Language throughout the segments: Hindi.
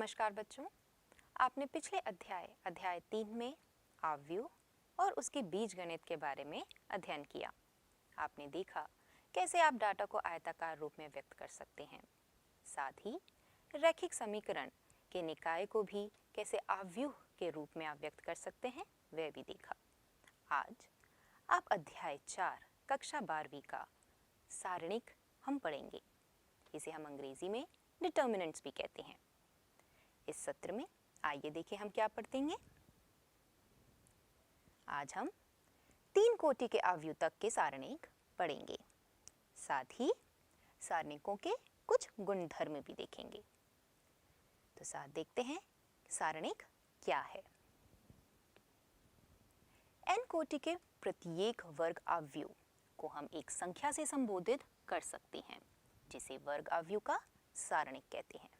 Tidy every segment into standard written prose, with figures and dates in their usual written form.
नमस्कार बच्चों, आपने पिछले अध्याय 3 में आव्यूह और उसके बीजगणित के बारे में अध्ययन किया। आपने देखा कैसे आप डाटा को आयताकार रूप में व्यक्त कर सकते हैं। साथ ही रैखिक समीकरण के निकाय को भी कैसे आव्यूह के रूप में आप व्यक्त कर सकते हैं, वह भी देखा। आज आप अध्याय 4 कक्षा 12वीं का सारणिक हम पढ़ेंगे। इसे हम अंग्रेजी में डिटर्मिनेंट्स भी कहते हैं। इस सत्र में आइए देखें हम क्या पढ़ेंगे। आज हम 3 कोटि के आव्यूह तक के सारणिक पढ़ेंगे। साथ ही सारणिकों के कुछ गुणधर्म भी देखेंगे। तो साथ देखते हैं सारणिक क्या है। n कोटि के प्रत्येक वर्ग आव्यूह को हम एक संख्या से संबोधित कर सकते हैं, जिसे वर्ग आव्यूह का सारणिक कहते हैं।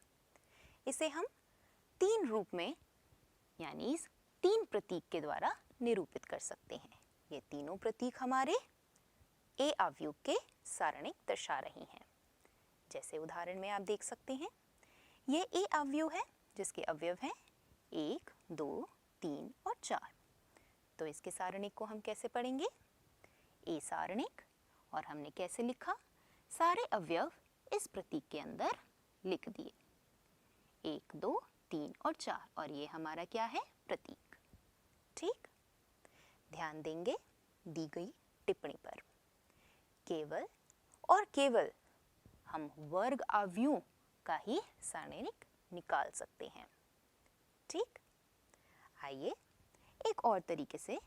इसे हम 3 रूप में यानी 3 प्रतीक के द्वारा निरूपित कर सकते हैं। ये तीनों प्रतीक हमारे ए आव्यूह के सारणिक दर्शा रही हैं। जैसे उदाहरण में आप देख सकते हैं, ये ए आव्यूह है जिसके अवयव हैं 1, 2, 3 और 4। तो इसके सारणिक को हम कैसे पढ़ेंगे? ए सारणिक, और हमने कैसे लिखा? सारे अवयव इस प्रतीक के अंदर लिख दिए, 1, 2, 3 और 4, और ये हमारा क्या है? प्रतीक। ठीक, ध्यान देंगे दी गई टिप्पणी पर। केवल और केवल हम वर्ग आव्यूह का ही सारणिक निकाल सकते हैं। ठीक, आइए एक और तरीके से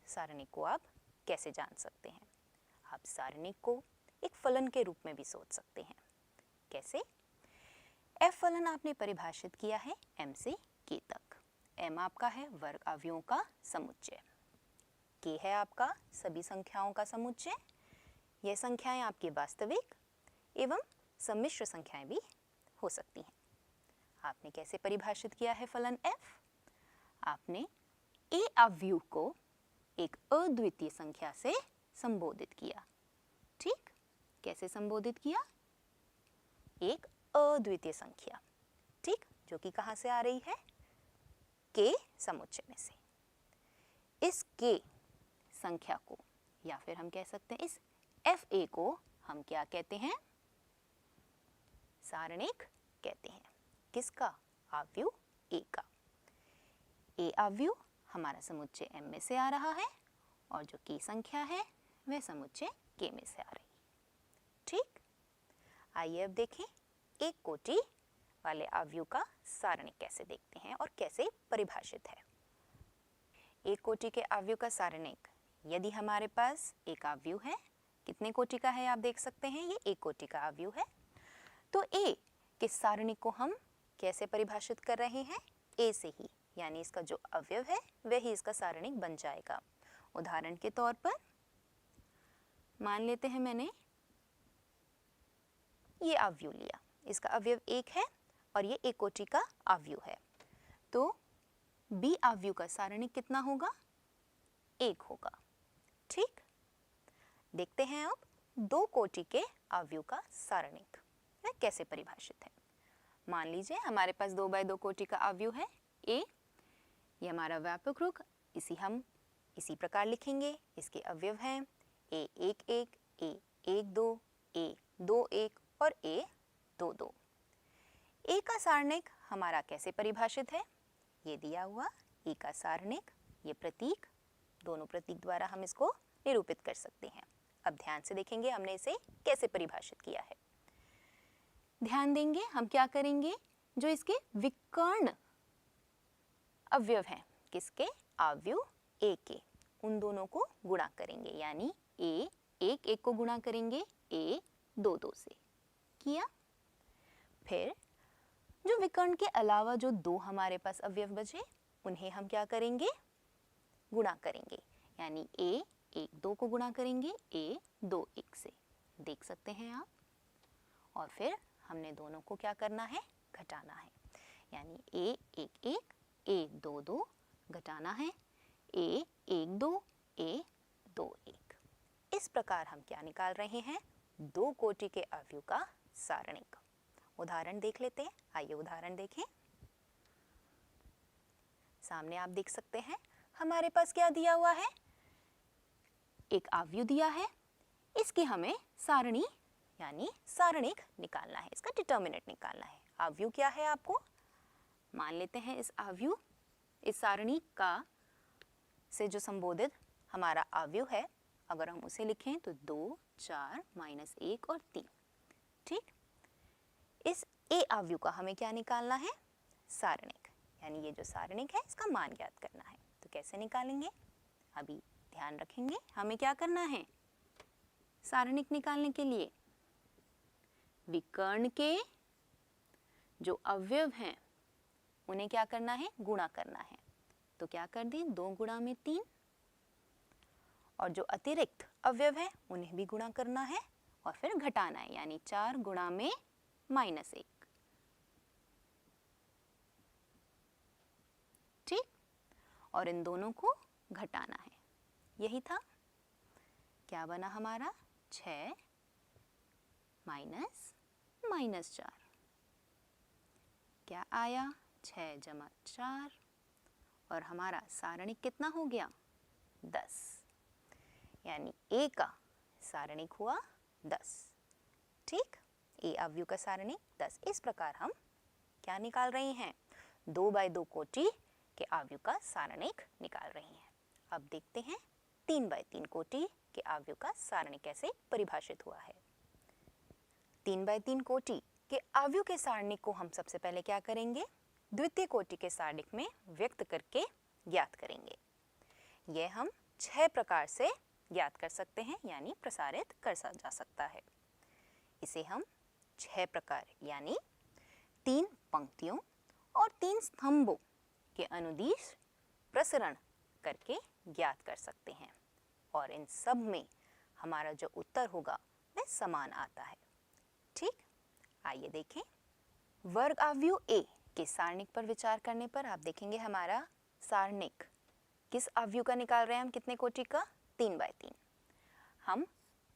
सारणिक को आप कैसे जान सकते हैं। आप सारणिक को एक फलन के रूप में भी सोच सकते हैं। कैसे? f फलन आपने परिभाषित किया है m से k तक। m आपका है वर्ग आव्यूहों का समुच्चय, k है आपका सभी संख्याओं का समुच्चय। यह संख्याएं आपकी वास्तविक एवं सम्मिश्र संख्याएं भी हो सकती हैं। आपने कैसे परिभाषित किया है फलन f? आपने a आव्यूह को एक अद्वितीय संख्या से संबोधित किया। ठीक, कैसे संबोधित किया? एक अद्वितीय संख्या, ठीक, जो कि कहां से आ रही है? के समुच्चय में से। इस के संख्या को, या फिर हम कह सकते हैं इस fa को हम क्या कहते हैं? सारणिक कहते हैं। किसका? आव्यूह a का। a आव्यूह हमारा समुच्चय m में से आ रहा है, और जो k संख्या है वह समुच्चय k में से आ रही है। ठीक, आइए अब देखें एक कोटि वाले आव्यूह का सारणिक कैसे देखते हैं और कैसे परिभाषित है। एक कोटि के आव्यूह का सारणिक, यदि हमारे पास एक आव्यूह है, कितने कोटि का है आप देख सकते हैं, ये एक कोटि का आव्यूह है। तो ए के सारणिक को हम कैसे परिभाषित कर रहे हैं? ए से ही, यानी इसका जो अवयव है वही इसका सारणिक बन जाएगा। उदाहरण के तौर पर मान लेते हैं मैंने ये आव्यूह लिया, इसका अवयव 1 है और ये एक कोटि का आव्यूह है। तो बी आव्यूह का सारणिक कितना होगा? 1 होगा। ठीक, देखते हैं अब 2 कोटि के आव्यूह का सारणिक वह कैसे परिभाषित है। मान लीजिए हमारे पास 2 बाय 2 कोटि का आव्यूह है ए। ये हमारा व्यापक रूप, हम इसी प्रकार लिखेंगे। इसके अवयव हैं a11, a12, a21 और a22। ए का सारणिक हमारा कैसे परिभाषित है? ये दिया हुआ ए का सारणिक, ये प्रतीक, दोनों प्रतीक द्वारा हम इसको निरूपित कर सकते हैं। अब ध्यान से देखेंगे हमने इसे कैसे परिभाषित किया है। ध्यान देंगे हम क्या करेंगे, जो इसके विकर्ण अवयव हैं, किसके? आव्यूह ए के, उन दोनों को गुणा करेंगे, यानी a11 को गुणा करेंगे a22 से। किया। फिर जो विकर्ण के अलावा जो 2 हमारे पास अवयव बचे, उन्हें हम क्या करेंगे? गुणा करेंगे, यानी a12 को गुणा करेंगे a21 से। देख सकते हैं आप। और फिर हमने दोनों को क्या करना है? घटाना है, यानी a11 a22 घटाना है a12 a21। इस प्रकार हम क्या निकाल रहे हैं? 2 कोटि के आव्यूह का सारणिक। उदाहरण देख लेते हैं। आइए उदाहरण देखें। सामने आप देख सकते हैं हमारे पास क्या दिया हुआ है, एक अवयव दिया है, इसकी हमें सारणी यानी सारणिक निकालना है, इसका डिटर्मिनेंट निकालना है। अवयव क्या है आपको मान लेते हैं, इस अवयव इस सारणी का से जो संबोधित हमारा अवयव है, अगर हम उसे लिखें तो 2, 4, -1 और 3। ठीक, इस ए अवयव का हमें क्या निकालना है, सारणिक, यानी ये जो सारणिक है इसका मान ज्ञात करना है। तो कैसे निकालेंगे, अभी ध्यान रखेंगे। हमें क्या करना है, सारणिक निकालने के लिए विकर्ण के जो अवयव हैं उन्हें क्या करना है, गुणा करना है। तो क्या कर दें, 2 गुणा में 3, और जो अतिरिक्त अवयव है उन्हें भी गुणा करना है और फिर घटाना है, यानी 4 गुणा में -1। ठीक, और इन दोनों को घटाना है, यही था। क्या बना हमारा, 6 -4, क्या आया, 6 + 4, और हमारा सारणिक कितना हो गया, 10, यानी ए का सारणिक हुआ 10। ठीक, ए अवयव का सारणिक 10। इस प्रकार हम क्या निकाल रहे हैं, 2x2 कोटि के अवयव का सारणिक निकाल रहे हैं। अब देखते हैं 3x3 कोटि के अवयव का सारणिक कैसे परिभाषित हुआ है। 3x3 कोटि के अवयव के सारणिक को हम सबसे पहले क्या करेंगे, द्वितीय कोटि के सारणिक में व्यक्त करके ज्ञात करेंगे। यह हम 6 प्रकार से ज्ञात कर सकते हैं, यानी प्रसारित कर जा सकता है। इसे हम 6 प्रकार यानी 3 पंक्तियों और 3 स्तंभों के अनुदिश प्रसरण करके ज्ञात कर सकते हैं, और इन सब में हमारा जो उत्तर होगा वह समान आता है। ठीक, आइए देखें। वर्ग अवयव ए के सारणिक पर विचार करने पर आप देखेंगे हमारा सारणिक किस अवयव का निकाल रहे हैं हम, कितने कोटि का, 3x3। हम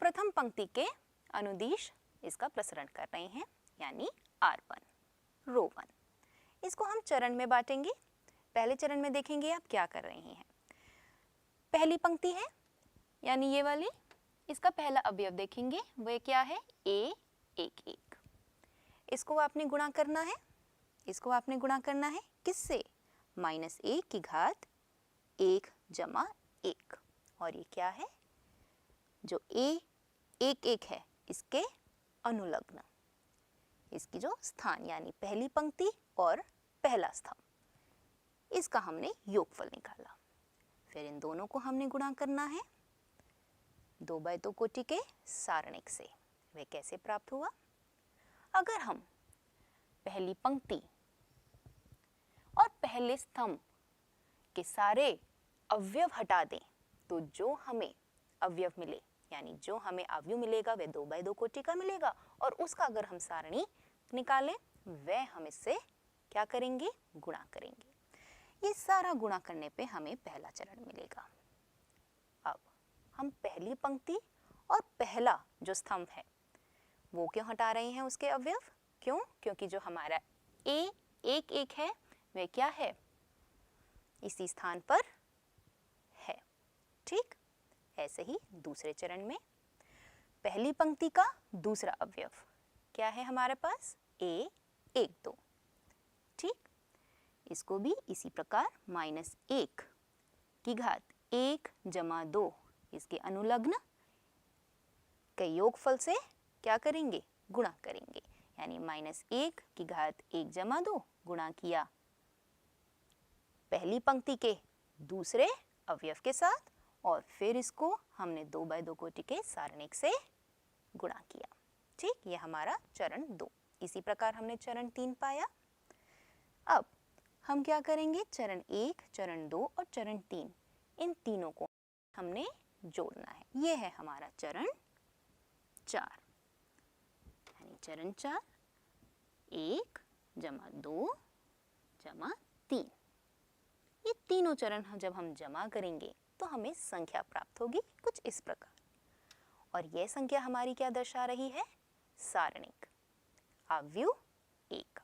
प्रथम पंक्ति के अनुदिश इसका प्रसरण कर रहे हैं, यानी R1 रो 1। इसको हम चरण में बांटेंगे। पहले चरण में देखेंगे आप क्या कर रहे हैं। पहली पंक्ति है यानी ये वाली, इसका पहला अवयव देखेंगे वह क्या है, A 1 1। इसको आपने गुणा करना है, इसको आपने गुणा करना है किससे, -1 की घात 1 + 1, और ये क्या है, जो A 1 1 है इसके अनुलग्न, इसकी जो स्थान यानी पहली पंक्ति और पहला स्तंभ, इसका हमने योगफल निकाला। फिर इन दोनों को हमने गुणा करना है 2x2 कोटि के सारणिक से। वह कैसे प्राप्त हुआ, अगर हम पहली पंक्ति और पहले स्तंभ के सारे अवयव हटा दें तो जो हमें अवयव मिले, यानी जो हमें अवयव मिलेगा वह 2x2 कोटि का मिलेगा, और उसका अगर हम सारणी निकालें वह हम इससे क्या करेंगे, गुणा करेंगे। ये सारा गुणा करने पे हमें पहला चरण मिलेगा। अब हम पहली पंक्ति और पहला जो स्तंभ है वो क्यों हटा रहे हैं उसके अवयव, क्यों, क्योंकि जो हमारा A 1 1 है वह क्या है, इसी स्थान पर है। ठीक, ऐसे ही दूसरे चरण में पहली पंक्ति का दूसरा अवयव क्या है हमारे पास, A 1 2। ठीक, इसको भी इसी प्रकार -1 की घात 1 + 2 इसके अनुलग्न के योगफल से क्या करेंगे, गुणा करेंगे, यानी -1 की घात 1 + 2 गुणा किया पहली पंक्ति के दूसरे अवयव के साथ, और फिर इसको हमने 2x2 कोटि के सारणिक से गुणा किया। ठीक, यह हमारा चरण 2। इसी प्रकार हमने चरण 3 पाया। अब हम क्या करेंगे, चरण 1, चरण 2 और चरण 3, इन तीनों को हमने जोड़ना है। यह है हमारा चरण 4, यानी चरण 4 1 + 2 + 3। ये तीनों चरण जब हम जमा करेंगे तो हमें संख्या प्राप्त होगी कुछ इस प्रकार, और यह संख्या हमारी क्या दर्शा रही है, सारणिक अवयव 1।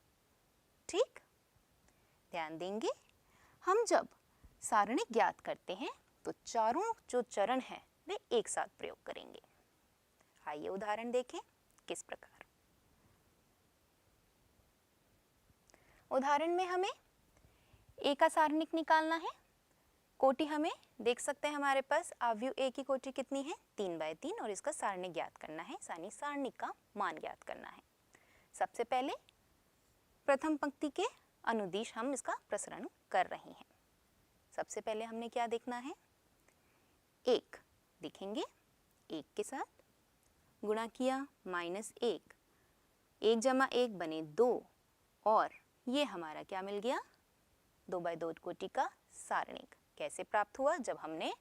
ठीक, ध्यान देंगे हम जब सारणिक ज्ञात करते हैं तो चारों जो चरण हैं वे एक साथ प्रयोग करेंगे। आइए उदाहरण देखें किस प्रकार। उदाहरण में हमें ए का सारणिक निकालना है। कोटि हमें देख सकते हैं हमारे पास अवयव ए की कोटि कितनी है 3/3 और इसका सारणिक ज्ञात करना है, यानी सारणिक का मान ज्ञात करना है। सबसे पहले प्रथम पंक्ति के अनुदिश हम इसका प्रसरण कर रहे हैं। सबसे पहले हमने क्या देखना है, 1 लिखेंगे, 1 के साथ गुणा किया -1, 1 + 1 बने 2 और ये हमारा क्या मिल गया 2/2 कोटि का सारणिक। कैसे प्राप्त हुआ, जब हमने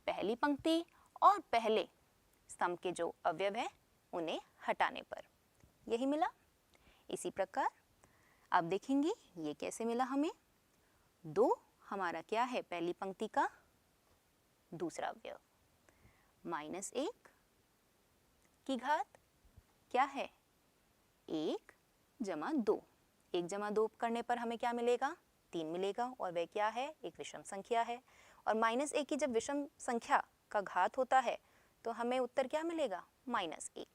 पहली पंक्ति और पहले स्तंभ के जो अवयव है उन्हें हटाने पर यही मिला। इसी प्रकार अब देखेंगे ये कैसे मिला हमें, 2 हमारा क्या है पहली पंक्ति का दूसरा अवयव, -1 की घात क्या है 1 + 2, 1 + 2 करने पर हमें क्या मिलेगा 3 मिलेगा और वह क्या है एक विषम संख्या है। और -1 की जब विषम संख्या का घात होता है तो हमें उत्तर क्या मिलेगा -1,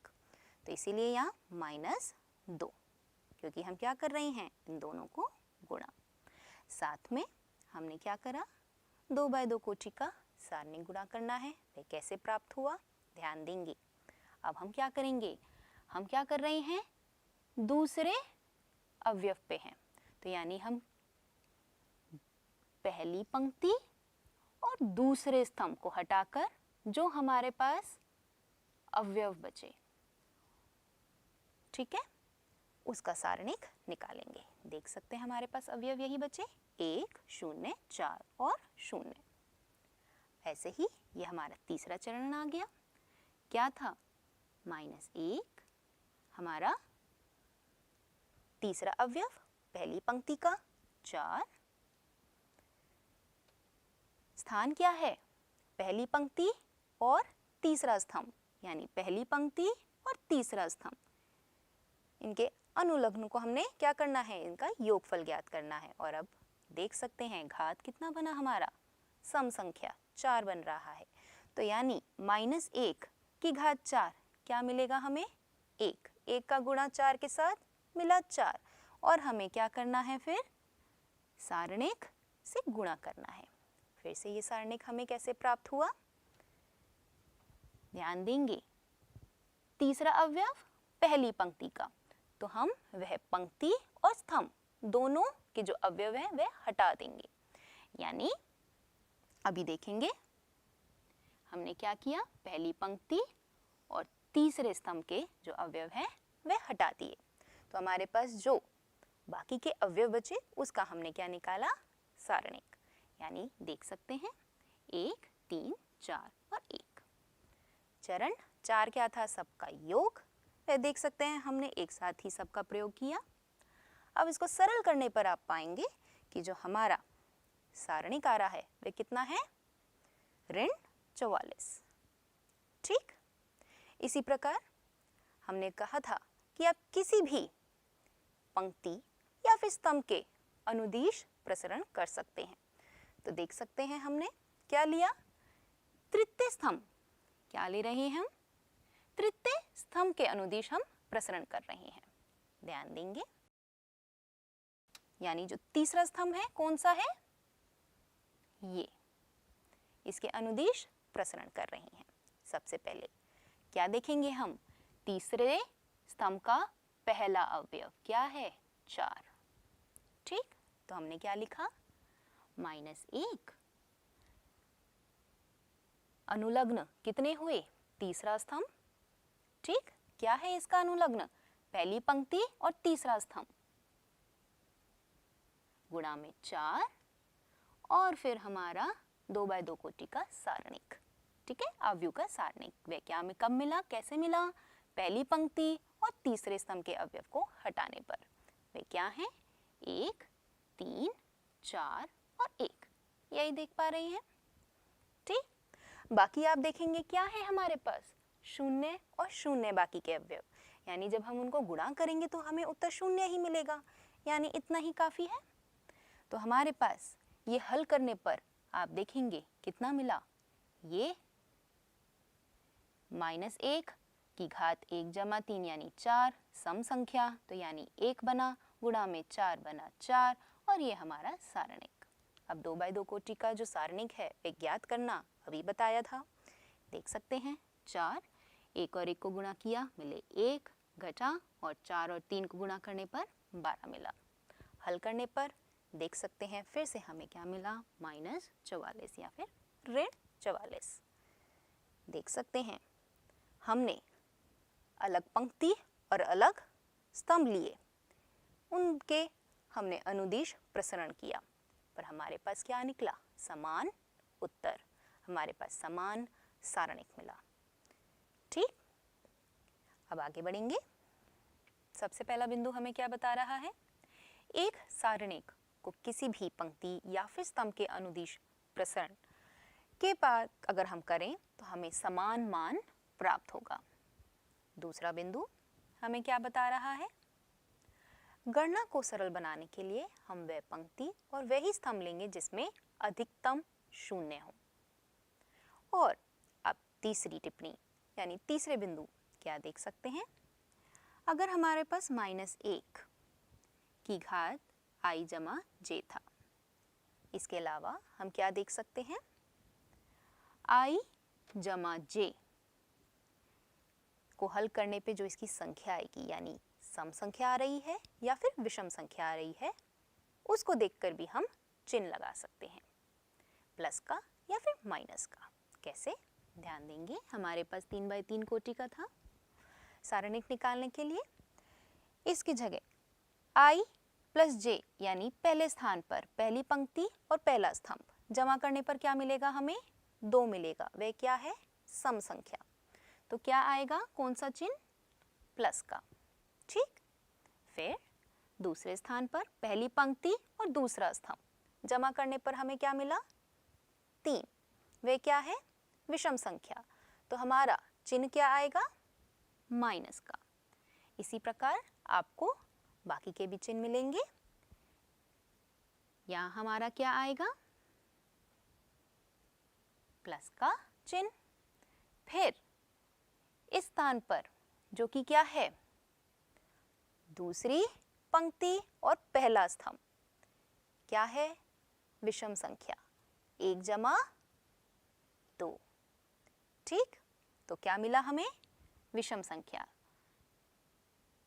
तो इसीलिए यहाँ -2, क्योंकि हम क्या कर रहे हैं इन दोनों को गुणा। साथ में हमने क्या करा 2/2 कोटि का सारणिक गुणा करना है। वह कैसे प्राप्त हुआ ध्यान देंगे। अब हम क्या करेंगे, हम क्या कर रहे हैं दूसरे अवयव पे हैं, तो यानी हम पहली पंक्ति और दूसरे स्तंभ को हटाकर जो हमारे पास अवयव बचे, ठीक है, उसका सारणिक निकालेंगे। देख सकते हैं हमारे पास अवयव यही बचे 1 0 4 और 0। ऐसे ही ये हमारा तीसरा चरण आ गया, क्या था -1 हमारा तीसरा अवयव पहली पंक्ति का 4, स्थान क्या है पहली पंक्ति और तीसरा स्तंभ, यानी पहली पंक्ति और तीसरा स्तंभ, इनके अनुलग्न को हमने क्या करना है इनका योगफल ज्ञात करना है। और अब देख सकते हैं घात कितना बना हमारा सम संख्या 4 बन रहा है, तो यानी -1 की घात 4 क्या मिलेगा हमें 1 का गुणा 4 के साथ मिला 4 और हमें क्या करना है फिर सारणिक से गुणा करना है। फिर से ये सारणिक हमें कैसे प्राप्त हुआ ध्यान देंगे, तीसरा अवयव पहली पंक्ति का, तो हम वह पंक्ति और स्तंभ दोनों के जो अवयव हैं वह हटा देंगे। यानी अभी देखेंगे हमने क्या किया पहली पंक्ति और तीसरे स्तंभ के जो अवयव हैं वह हटा दिए, तो हमारे पास जो बाकी के अवयव बचे उसका हमने क्या निकाला सारणिक। यानी देख सकते हैं 1 3 4 और 1। चरण 4 क्या था सबका योग, वह देख सकते हैं हमने एक साथ ही सबका प्रयोग किया। अब इसको सरल करने पर आप पाएंगे कि जो हमारा सारणिक आ रहा है वह कितना है -44। ठीक, इसी प्रकार हमने कहा था कि आप किसी भी पंक्ति या फिर स्तंभ के अनुदिश प्रसरण कर सकते हैं। तो देख सकते हैं हमने क्या लिया तृतीय स्तंभ, क्या ले रहे हैं हम तृतीय स्तंभ के अनुदिश हम प्रसरण कर रहे हैं। ध्यान देंगे, यानी जो तीसरा स्तंभ है कौन सा है ये, इसके अनुदिश प्रसरण कर रहे हैं। सबसे पहले क्या देखेंगे हम तीसरे स्तंभ का पहला अवयव क्या है 4। ठीक, तो हमने क्या लिखा -1 अनुलग्न कितने हुए तीसरा स्तंभ। ठीक, क्या है इसका अनुलग्न पहली पंक्ति और तीसरा स्तंभ गुणा में 4 और फिर हमारा 2/2 कोटि का सारणिक। ठीक है, अवयव का सारणिक वह क्या में कब मिला कैसे मिला पहली पंक्ति और तीसरे स्तंभ के अवयव को हटाने पर। वे क्या हैं 1 3 4 और 1, यही देख पा रहे हैं। ठीक, बाकी आप देखेंगे क्या है हमारे पास 0 और 0 बाकी के अवयव, यानी जब हम उनको गुणा करेंगे तो हमें उत्तर 0 ही मिलेगा, यानी इतना ही काफी है। तो हमारे पास ये हल करने पर आप देखेंगे कितना मिला, ये -1 की घात 1 जमा 3 यानी 4 सम संख्या, तो यानी 1 बना, गुणा में 4 बना 4 और ये हमारा सारणिक। अब 2x2 कोटि का जो सारणिक है वे ज्ञात करना अभी बताया था। देख सकते हैं 4, 1 और 1 को गुणा किया मिले 1, घटा और 4 और 3 को गुणा करने पर 12 मिला। हल करने पर देख सकते हैं फिर से हमें क्या मिला, -44 या फिर -44। देख सकते हैं हमने अलग पंक्ति और अलग स्तंभ लिए, उनके हमने अनुदिश प्रसरण किया, पर हमारे पास क्या निकला, समान उत्तर, हमारे पास समान सारणिक मिला। ठीक, अब आगे बढ़ेंगे। सबसे पहला बिंदु हमें क्या बता रहा है, एक सारणिक को किसी भी पंक्ति या फिर स्तंभ के अनुदिश प्रसरण के बाद अगर हम करें तो हमें समान मान प्राप्त होगा। दूसरा बिंदु हमें क्या बता रहा है, गणना को सरल बनाने के लिए हम वह पंक्ति और वही स्तंभ लेंगे जिसमें अधिकतम 0 हो। और अब तीसरी टिप्पणी यानी तीसरे बिंदु क्या देख सकते हैं, अगर हमारे पास -1 की घात i जमा j था, इसके अलावा हम क्या देख सकते हैं, i जमा j को हल करने पे जो इसकी संख्या आएगी यानी सम संख्या आ रही है या फिर विषम संख्या आ रही है, उसको देखकर भी हम चिन्ह लगा सकते हैं, प्लस का या फिर माइनस का। कैसे, ध्यान देंगे, हमारे पास 3x3 कोटि का था, सारणिक निकालने के लिए इसकी जगह i प्लस j यानी पहले स्थान पर पहली पंक्ति और पहला स्तंभ जमा करने पर क्या मिलेगा, हमें 2 मिलेगा, वह क्या है, सम संख्या, तो क्या आएगा, कौन सा चिन्ह, प्लस का। ठीक, फिर दूसरे स्थान पर पहली पंक्ति और दूसरा स्तंभ जमा करने पर हमें क्या मिला, 3, वह क्या है, विषम संख्या, तो हमारा चिन्ह क्या आएगा, माइनस का। इसी प्रकार आपको बाकी के भी चिन्ह मिलेंगे। यहाँ हमारा क्या आएगा, प्लस का चिन्ह। फिर इस स्थान पर जो कि क्या है, दूसरी पंक्ति और पहला स्तंभ क्या है, विषम संख्या, 1 जमा 2। ठीक, तो क्या मिला हमें, विषम संख्या,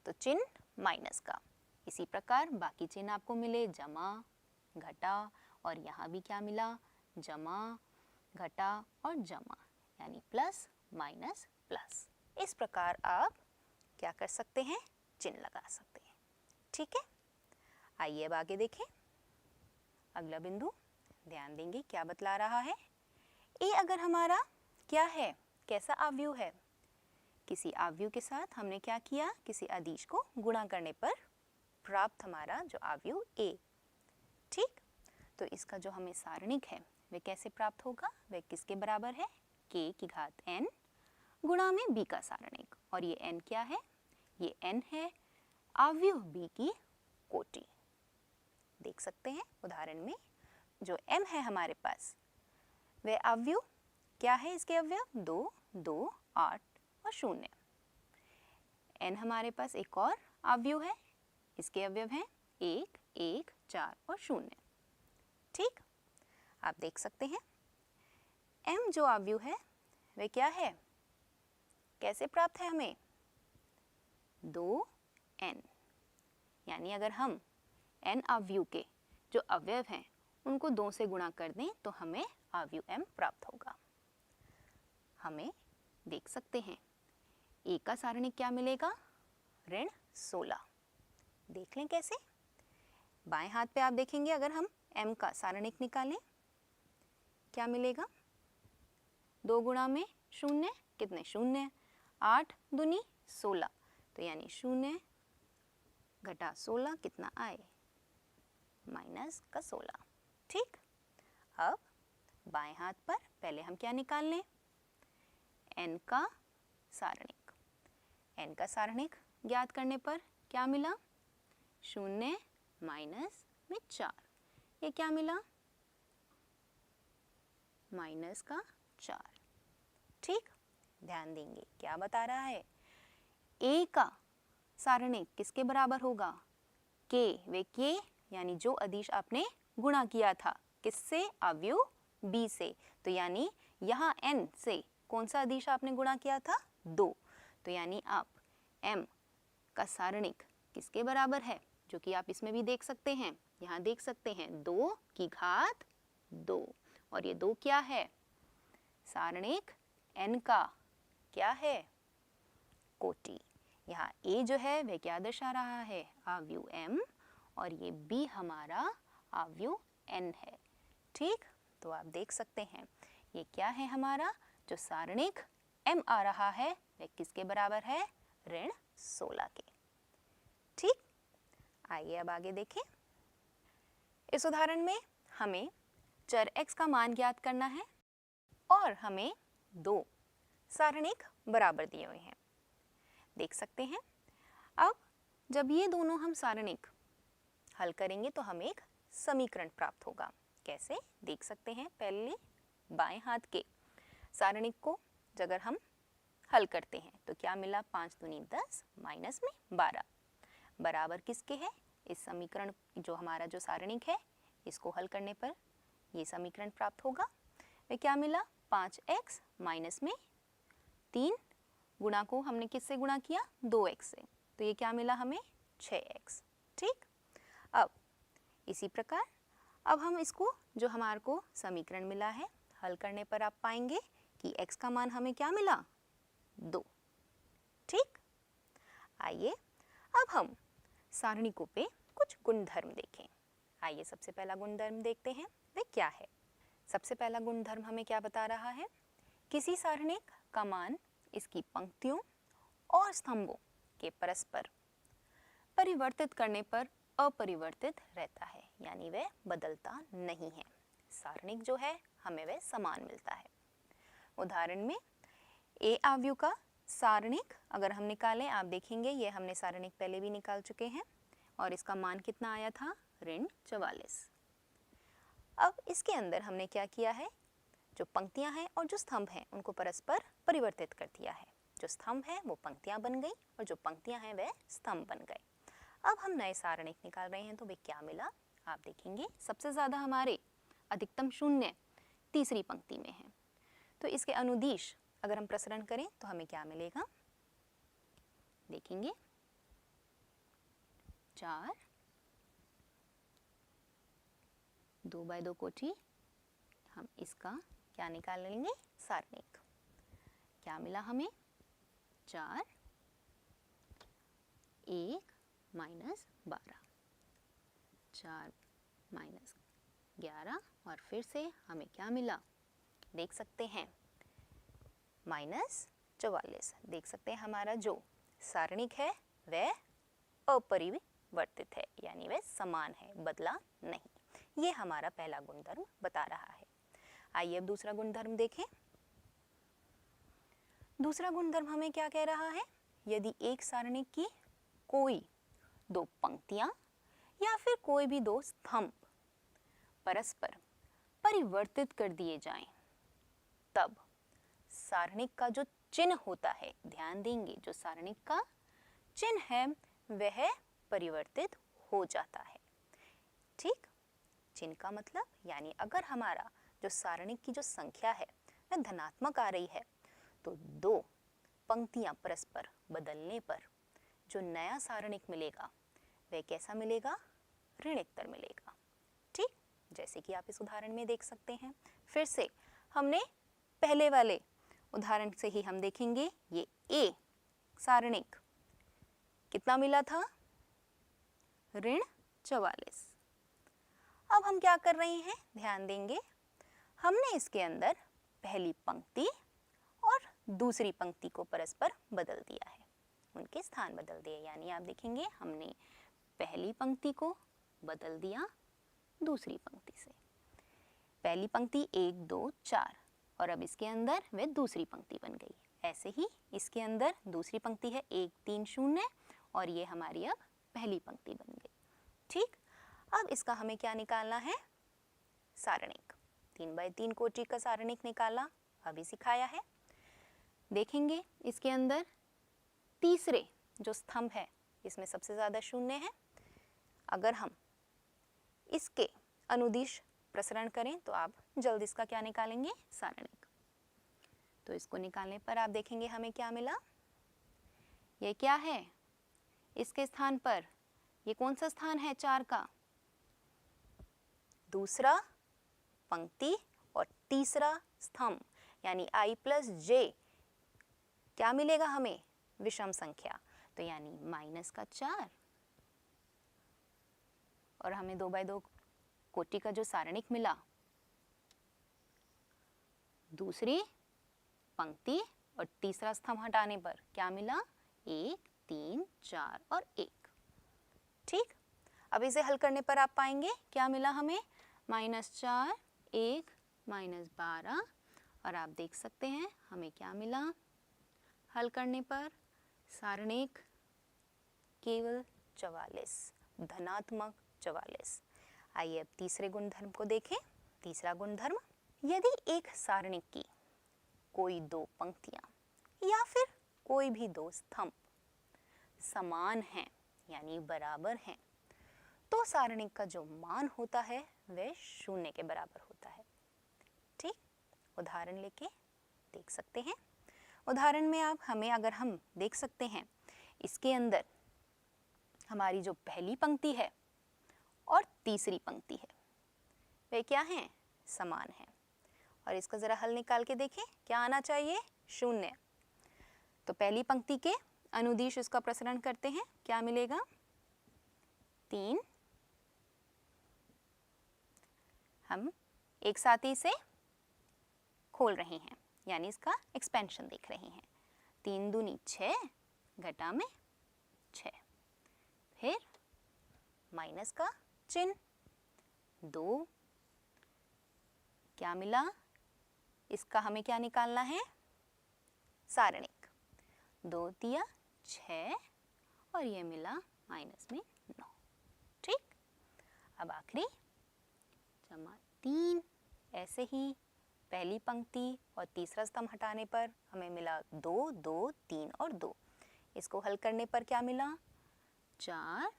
तो चिन्ह माइनस का। इसी प्रकार बाकी चिन्ह आपको मिले, जमा, घटा, और यहाँ भी क्या मिला, जमा, घटा और जमा, यानी प्लस माइनस प्लस। इस प्रकार आप क्या कर सकते हैं, चिन्ह लगा सकते हैं। ठीक है, आइए अब आगे देखें। अगला बिंदु ध्यान देंगे क्या बतला रहा है, ए अगर हमारा क्या है, कैसा आव्यूह है, किसी आव्यूह के साथ हमने क्या किया, किसी अदिश को गुणा करने पर प्राप्त हमारा जो आव्यूह ए। ठीक, तो इसका जो हमें सारणिक है वह कैसे प्राप्त होगा, वह किसके बराबर है, k की घात n गुणा में b का सारणिक, और ये n क्या है, ये n है आव्यूह b की कोटि। देख सकते हैं उदाहरण में जो m है हमारे पास, वह आव्यूह क्या है, इसके अवयव 2, 2, 8 और 0। n हमारे पास एक और आव्यूह है, इसके अवयव हैं 1, 1, 4 और 0। ठीक, आप देख सकते हैं m जो आव्यूह है वह क्या है, कैसे प्राप्त है हमें, 2n, यानी अगर हम n आव्यूह के जो अवयव हैं उनको 2 से गुणा कर दें तो हमें आव्यूह m प्राप्त होगा। हमें देख सकते हैं a का सारणिक क्या मिलेगा, ऋण 16। देख लें कैसे, बाएं हाथ पे आप देखेंगे अगर हम m का सारणिक निकालें क्या मिलेगा, 2 गुणा में 0, कितने 0, 8 दूनी 16, तो यानी 0 घटा 16 कितना आए, माइनस का 16। ठीक, अब बाएं हाथ पर पहले हम क्या निकाल लें, n का सारणिक। n का सारणिक ज्ञात करने पर क्या मिला, 0 माइनस में 4, ये क्या मिला, माइनस का 4। ठीक, ध्यान देंगे क्या बता रहा है, a का सारणिक किसके बराबर होगा, k, वे k यानी जो अदिश आपने गुणा किया था किससे, अवयव b से। तो यानी यहाँ n से कौन सा अदिश आपने गुणा किया था, 2। तो यानी आप m का सारणिक किसके बराबर है, जो कि आप इसमें भी देख सकते हैं, यहाँ देख सकते हैं 2 की घात 2। और ये 2 क्या है, सारणिक n का क्या है, कोटि। यहाँ a जो है वह क्या दर्शा रहा है, अवयव m, और ये b हमारा अवयव n है। ठीक, तो आप देख सकते हैं ये क्या है, हमारा जो सारणिक m आ रहा है वह किसके बराबर है, ऋण 16 के। ठीक, आइए अब आगे देखें। इस उदाहरण में हमें चर x का मान ज्ञात करना है और हमें 2 सारणिक बराबर दिए हुए हैं, देख सकते हैं। अब जब ये दोनों हम सारणिक हल करेंगे तो हमें एक समीकरण प्राप्त होगा। कैसे, देख सकते हैं। पहले बाएं हाथ के सारणिक को अगर हम हल करते हैं तो क्या मिला, 5 दूनी 10 माइनस में 12 बराबर किसके है, इस समीकरण जो हमारा जो सारणिक है इसको हल करने पर ये समीकरण प्राप्त होगा। वे क्या मिला, 5x माइनस में 3 गुणा को हमने किससे गुणा किया, 2x से, तो ये क्या मिला हमें, 6x। ठीक, अब इसी प्रकार अब हम इसको जो हमारे को समीकरण मिला है हल करने पर आप पाएंगे कि x का मान हमें क्या मिला, 2। ठीक, आइए अब हम सारणिकों पे कुछ गुणधर्म देखें। आइए सबसे पहला गुणधर्म देखते हैं, वे क्या है। सबसे पहला गुणधर्म हमें क्या बता रहा है, किसी सारणिक का मान इसकी पंक्तियों और स्तंभों के परस्पर परिवर्तित करने पर अपरिवर्तित रहता है, यानी वह बदलता नहीं है। सारणिक जो है हमें वह समान मिलता है। उदाहरण में a अवयव का सारणिक अगर हम निकालें, आप देखेंगे ये हमने सारणिक पहले भी निकाल चुके हैं और इसका मान कितना आया था, ऋण 44। अब इसके अंदर हमने क्या किया है, जो पंक्तियां हैं और जो स्तंभ हैं उनको परस्पर परिवर्तित कर दिया है। जो स्तंभ है वो पंक्तियां बन गई और जो पंक्तियां हैं वह स्तंभ बन गए। अब हम नए सारणिक निकाल रहे हैं तो वे क्या मिला, आप देखेंगे सबसे ज़्यादा हमारे अधिकतम शून्य तीसरी पंक्ति में है। तो इसके अनुदिश अगर हम प्रसरण करें तो हमें क्या मिलेगा, देखेंगे 4, 2/2 कोटि, हम इसका क्या निकाल लेंगे, सारणिक। क्या मिला हमें, 4, 1 माइनस 12, 4 माइनस 11 और फिर से हमें क्या मिला, देख सकते हैं -44। देख सकते हैं हमारा जो सारणिक है वह अपरिवर्तित है, यानी वह समान है, बदला नहीं। ये हमारा पहला गुणधर्म बता रहा है। आइए अब दूसरा गुणधर्म देखें। दूसरा गुणधर्म हमें क्या कह रहा है, यदि एक सारणिक की कोई 2 पंक्तियां या फिर कोई भी 2 स्तंभ परस्पर परिवर्तित कर दिए जाएं, तब सारणिक का जो चिन्ह होता है, ध्यान देंगे जो सारणिक का चिन्ह है वह परिवर्तित हो जाता है। ठीक, चिन्ह का मतलब यानी अगर हमारा जो सारणिक की जो संख्या है वह धनात्मक आ रही है तो 2 पंक्तियां परस्पर बदलने पर जो नया सारणिक मिलेगा वह कैसा मिलेगा, ऋणोत्तर मिलेगा। ठीक, जैसे कि आप इस उदाहरण में देख सकते हैं। फिर से हमने पहले वाले उदाहरण से ही हम देखेंगे, ये a सारणिक कितना मिला था, ऋण 44। अब हम क्या कर रहे हैं, ध्यान देंगे, हमने इसके अंदर पहली पंक्ति और दूसरी पंक्ति को परस्पर बदल दिया है, उनके स्थान बदल दिए। यानी आप देखेंगे हमने पहली पंक्ति को बदल दिया दूसरी पंक्ति से। पहली पंक्ति 1 2 4 और अब इसके अंदर वह दूसरी पंक्ति बन गई। ऐसे ही इसके अंदर दूसरी पंक्ति है 1 3 0 और ये हमारी अब पहली पंक्ति बन गई। ठीक, अब इसका हमें क्या निकालना है, सारणिक। 3x3 कोटि का सारणिक निकाला, अभी सिखाया है। देखेंगे इसके अंदर तीसरे जो स्तंभ है इसमें सबसे ज़्यादा शून्य है। अगर हम इसके अनुदिश प्रसरण करें तो आप जल्द इसका क्या निकालेंगे, सारणिक। तो इसको निकालने पर आप देखेंगे हमें क्या मिला। ये क्या है, इसके स्थान पर ये कौन सा स्थान है 4 का, दूसरा पंक्ति और तीसरा स्तंभ, यानी i प्लस j क्या मिलेगा हमें, विषम संख्या, तो यानी -4। और हमें 2x2 कोटि का जो सारणिक मिला, दूसरी पंक्ति और तीसरा स्तंभ हटाने पर क्या मिला, 1, 3, 4 और 1। ठीक, अब इसे हल करने पर आप पाएंगे क्या मिला हमें, -4, 1, -12, और आप देख सकते हैं हमें क्या मिला हल करने पर, सारणिक केवल 44, धनात्मक 44। आइए अब तीसरे गुणधर्म को देखें। तीसरा गुणधर्म, यदि एक सारणिक की कोई 2 पंक्तियां या फिर कोई भी 2 स्तंभ समान हैं यानी बराबर हैं, तो सारणिक का जो मान होता है वह 0 के बराबर होता है। ठीक, उदाहरण लेके देख सकते हैं। उदाहरण में आप अगर हम देख सकते हैं, इसके अंदर हमारी जो पहली पंक्ति है और तीसरी पंक्ति है वे क्या हैं, समान हैं। और इसका ज़रा हल निकाल के देखें, क्या आना चाहिए, 0। तो पहली पंक्ति के अनुदिश इसका प्रसरण करते हैं, क्या मिलेगा, 3। हम एक साथ ही इसे खोल रहे हैं, यानी इसका एक्सपेंशन देख रहे हैं। 3 दूनी 6, घटा में 6, फिर माइनस का चिन्ह, 2, क्या मिला, इसका हमें क्या निकालना है, सारणिक, 2 तिया 6 और ये मिला माइनस में 9। ठीक, अब आखिरी जमा 3, ऐसे ही पहली पंक्ति और तीसरा स्तंभ हटाने पर हमें मिला 2, 2, 3 और 2। इसको हल करने पर क्या मिला, 4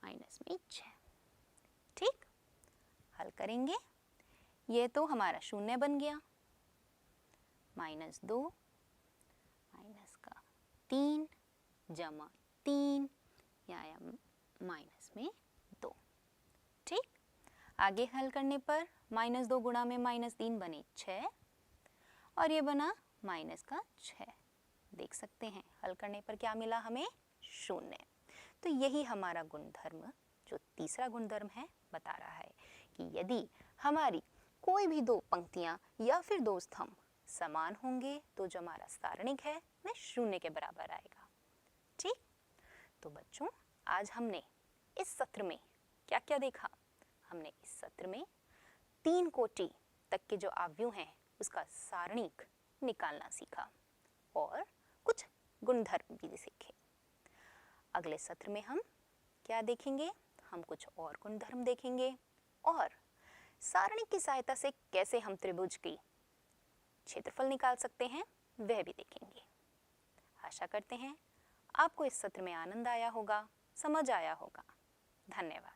माइनस में 6। ठीक, हल करेंगे, ये तो हमारा 0 बन गया, -2 माइनस का 3 जमा 3 या माइनस में 2। ठीक, आगे हल करने पर -2 गुणा में -3 बने 6 और ये बना माइनस का 6। देख सकते हैं हल करने पर क्या मिला हमें, 0। तो यही हमारा गुणधर्म जो तीसरा गुणधर्म है बता रहा है कि यदि हमारी कोई भी 2 पंक्तियां या फिर 2 स्तंभ समान होंगे तो जो हमारा सारणिक है वह 0 के बराबर आएगा। ठीक, तो बच्चों आज हमने इस सत्र में क्या क्या देखा, हमने इस सत्र में 3 कोटि तक के जो आव्यूह हैं उसका सारणिक निकालना सीखा और कुछ गुणधर्म भी सीखे। अगले सत्र में हम क्या देखेंगे, हम कुछ और गुणधर्म देखेंगे और सारणिक की सहायता से कैसे हम त्रिभुज की क्षेत्रफल निकाल सकते हैं वह भी देखेंगे। आशा करते हैं आपको इस सत्र में आनंद आया होगा, समझ आया होगा। धन्यवाद।